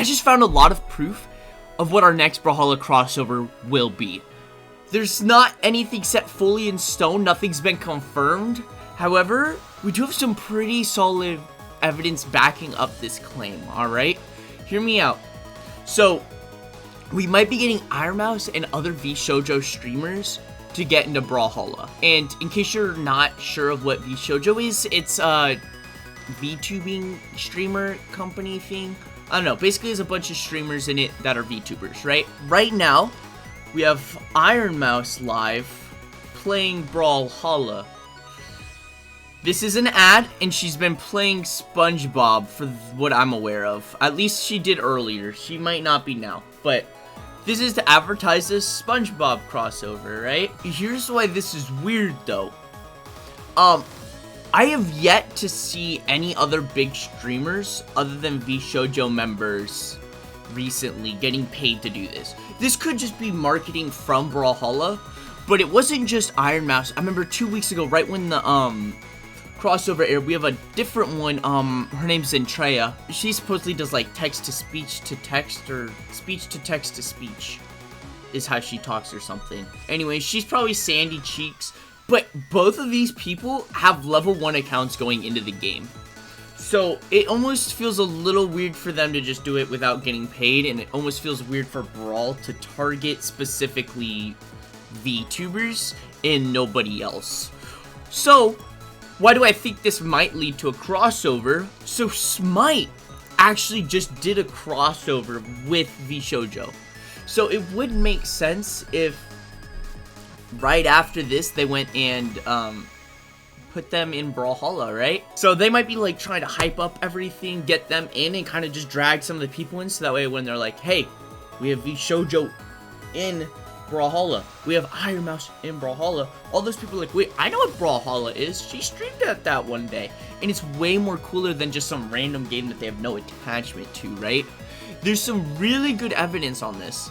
I just found a lot of proof of what our next Brawlhalla crossover will be. There's not anything set fully in stone, nothing's been confirmed. However, we do have some pretty solid evidence backing up this claim, alright? Hear me out. So, we might be getting Ironmouse and other VShojo streamers to get into Brawlhalla. And in case you're not sure of what VShojo is, it's a VTubing streamer company thing. I don't know, basically there's a bunch of streamers in it that are VTubers, right? Right now, we have Ironmouse live playing Brawlhalla. This is an ad, and she's been playing SpongeBob for what I'm aware of. At least she did earlier. She might not be now, but this is to advertise this SpongeBob crossover, right? Here's why this is weird, though. I have yet to see any other big streamers other than VShojo members recently getting paid to do this. This could just be marketing from Brawlhalla, but it wasn't just Ironmouse. I remember 2 weeks ago, right when the crossover aired, we have a different one. Her name's Zentreya. She supposedly does like text to speech to text, or speech to text to speech is how she talks or something. Anyway, she's probably Sandy Cheeks, but both of these people have level 1 accounts going into the game. So it almost feels a little weird for them to just do it without getting paid, and it almost feels weird for Brawl to target specifically VTubers and nobody else. So why do I think this might lead to a crossover? So Smite actually just did a crossover with VShojo. So it would make sense if right after this they went and put them in Brawlhalla, right? So they might be like trying to hype up everything, get them in, and kind of just drag some of the people in, so that way when they're like, hey, we have VShojo in Brawlhalla, we have Ironmouse in Brawlhalla, all those people are like, wait, I know what Brawlhalla is, she streamed at that one day. And it's way more cooler than just some random game that they have no attachment to, right? There's some really good evidence on this.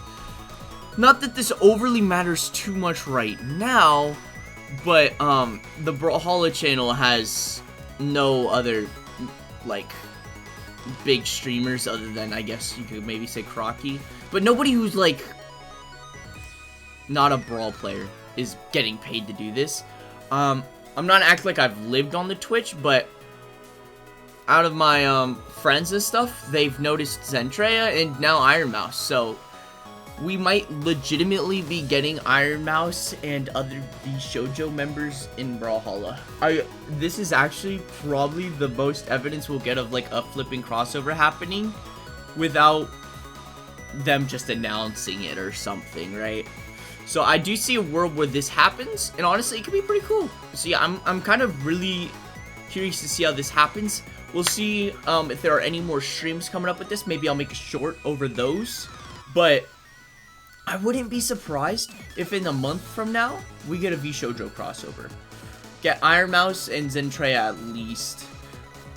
Not that this overly matters too much right now, but the Brawlhalla channel has no other like big streamers other than, I guess you could maybe say, Crocky, but nobody who's like not a Brawl player is getting paid to do this. I'm not acting like I've lived on the Twitch, but out of my friends and stuff, they've noticed Zentreya and now Ironmouse, so we might legitimately be getting Ironmouse and other VShojo members in Brawlhalla. This is actually probably the most evidence we'll get of like a flipping crossover happening without them just announcing it or something, right? So I do see a world where this happens, and honestly, it could be pretty cool. So yeah, I'm kind of really curious to see how this happens. We'll see if there are any more streams coming up with this. Maybe I'll make a short over those, but I wouldn't be surprised if in a month from now, we get a VShojo crossover. Get Ironmouse and Zentreya at least.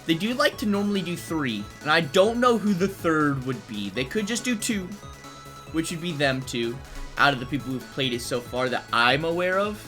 They do like to normally do 3, and I don't know who the third would be. They could just do 2, which would be them 2, out of the people who've played it so far that I'm aware of.